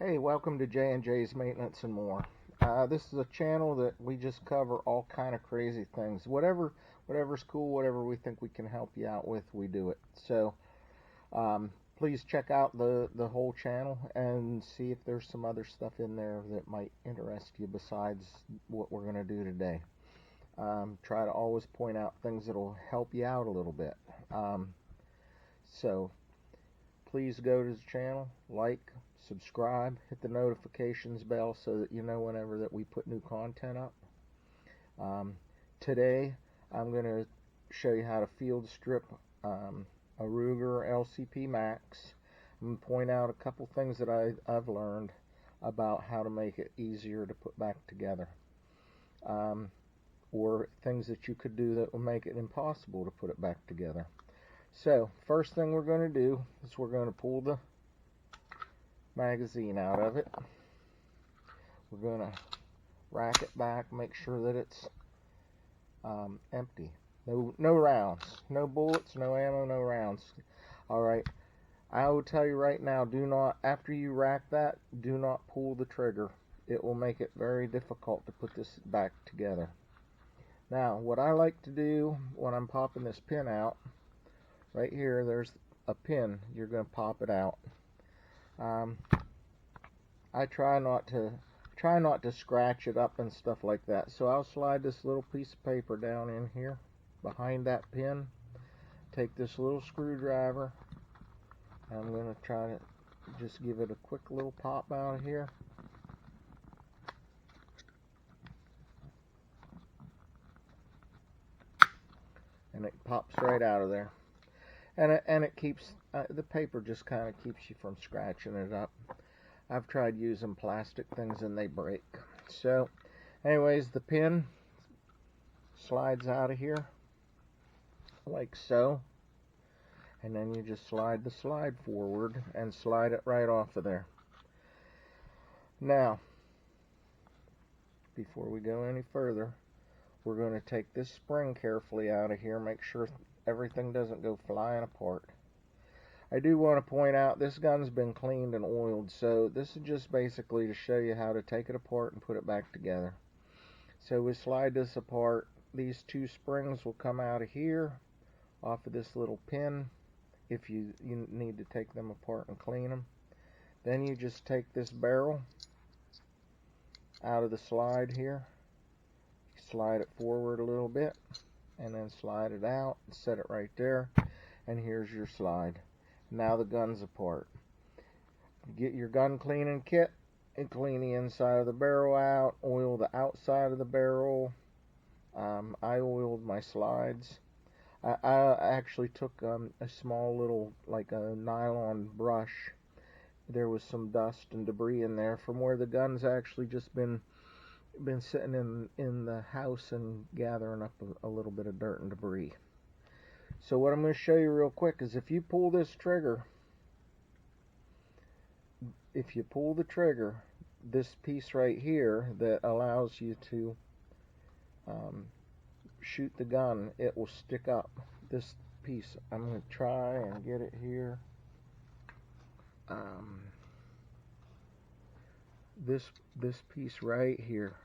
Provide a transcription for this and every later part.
Hey, welcome to J&J's Maintenance and More. This is a channel that we just cover all kind of crazy things. Whatever's cool, whatever we think we can help you out with, we do it. So please check out the whole channel and see if there's some other stuff in there that might interest you besides what we're going to do today. Try to always point out things that will help you out a little bit. So please go to the channel, like, subscribe, hit the notifications bell so that you know whenever that we put new content up. Today I'm going to show you how to field strip a Rugar LCP Max. I'm going to point out a couple things that I've learned about how to make it easier to put back together, or things that you could do that will make it impossible to put it back together. So first thing we're going to do is we're going to pull the magazine out of it. We're going to rack it back, make sure that it's empty. No rounds, no bullets, no ammo, no rounds. Alright, I will tell you right now, do not, after you rack that, do not pull the trigger. It will make it very difficult to put this back together. Now, what I like to do when I'm popping this pin out, right here, there's a pin. You're going to pop it out. I try not to scratch it up and stuff like that. So I'll slide this little piece of paper down in here behind that pin. Take this little screwdriver. I'm going to try to just give it a quick little pop out of here. And it pops right out of there. And it keeps, the paper just kind of keeps you from scratching it up. I've tried using plastic things and they break. So, anyways, the pin slides out of here, like so. And then you just slide the slide forward and slide it right off of there. Now, before we go any further, we're going to take this spring carefully out of here, make sure everything doesn't go flying apart. I do want to point out this gun's been cleaned and oiled, so this is just basically to show you how to take it apart and put it back together. So we slide this apart. These two springs will come out of here off of this little pin if you need to take them apart and clean them. Then you just take this barrel out of the slide here, slide it forward a little bit, and then slide it out and set it right there, and here's your slide. Now the gun's apart. Get your gun cleaning kit and clean the inside of the barrel out, oil the outside of the barrel. I oiled my slides. I actually took a small little, like a nylon brush. There was some dust and debris in there from where the gun's actually just been sitting in the house and gathering up a little bit of dirt and debris. So what I'm going to show you real quick is if you pull this trigger, this piece right here that allows you to shoot the gun, it will stick up. This piece, I'm going to try and get it here. This piece right here,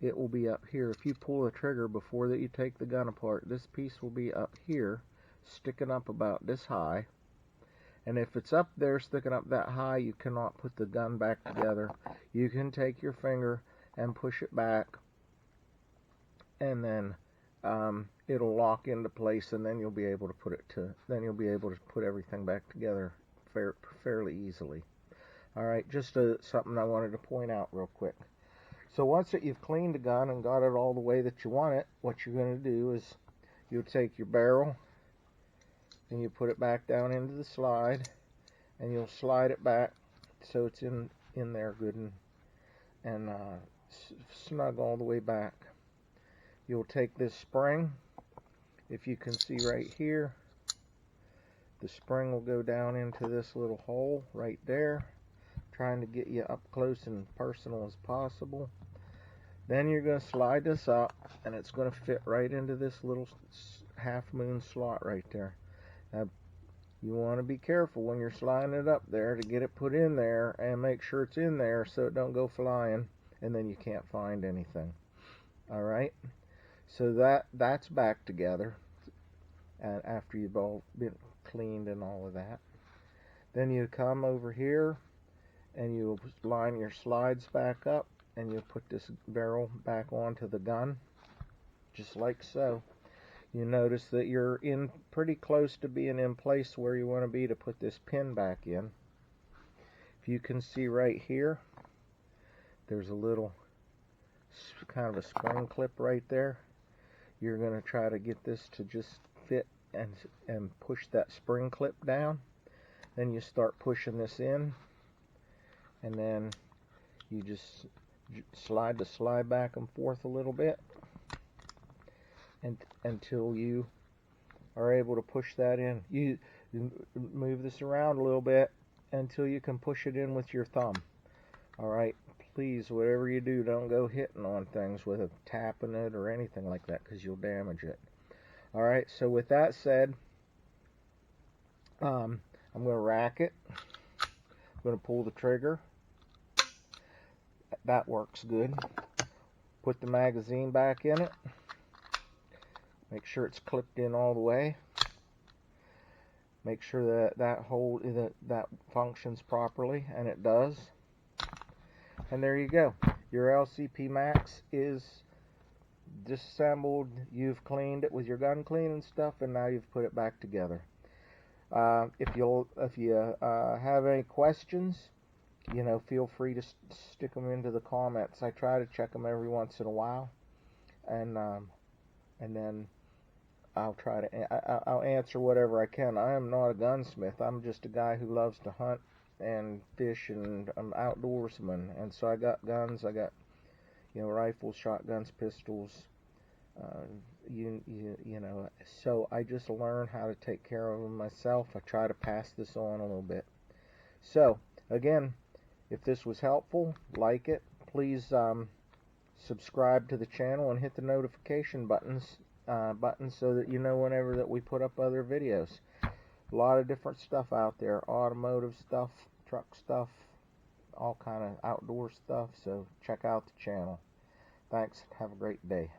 it will be up here. If you pull the trigger before that you take the gun apart, this piece will be up here, sticking up about this high. And if it's up there sticking up that high, you cannot put the gun back together. You can take your finger and push it back, and then it'll lock into place, and then you'll be able to put everything back together fairly easily. All right, just something I wanted to point out real quick. So once that you've cleaned the gun and got it all the way that you want it, what you're going to do is you'll take your barrel and you put it back down into the slide, and you'll slide it back so it's in there good and snug all the way back. You'll take this spring. If you can see right here, the spring will go down into this little hole right there, trying to get you up close and personal as possible. Then you're going to slide this up, and it's going to fit right into this little half moon slot right there. Now, You want to be careful when you're sliding it up there to get it put in there and make sure it's in there so it don't go flying and then you can't find anything. Alright, so that's back together, and after you've all been cleaned and all of that, then you come over here and you line your slides back up and you put this barrel back onto the gun, just like so. You notice that you're in pretty close to being in place where you want to be to put this pin back in. If you can see right here, there's a little kind of a spring clip right there. You're going to try to get this to just fit and push that spring clip down. Then you start pushing this in, and then you just slide the slide back and forth a little bit until you are able to push that in. You move this around a little bit until you can push it in with your thumb. Alright, please, whatever you do, don't go hitting on things with it, tapping it or anything like that, because you'll damage it. Alright, so with that said, I'm going to rack it. I'm going to pull the trigger. That works good. Put the magazine back in it. Make sure it's clipped in all the way. Make sure that functions properly, and it does. And there you go. Your LCP Max is disassembled. You've cleaned it with your gun cleaning stuff, and now you've put it back together. If you have any questions, feel free to stick them into the comments. I try to check them every once in a while, and then I'll try to I'll answer whatever I can. I am not a gunsmith. I'm just a guy who loves to hunt and fish, and I'm outdoorsman. And so I got guns. I got rifles, shotguns, pistols. So I just learn how to take care of them myself. I try to pass this on a little bit. So again, if this was helpful, like it. Please subscribe to the channel and hit the notification button so that you know whenever that we put up other videos. A lot of different stuff out there, automotive stuff, truck stuff, all kind of outdoor stuff, so check out the channel. Thanks. Have a great day.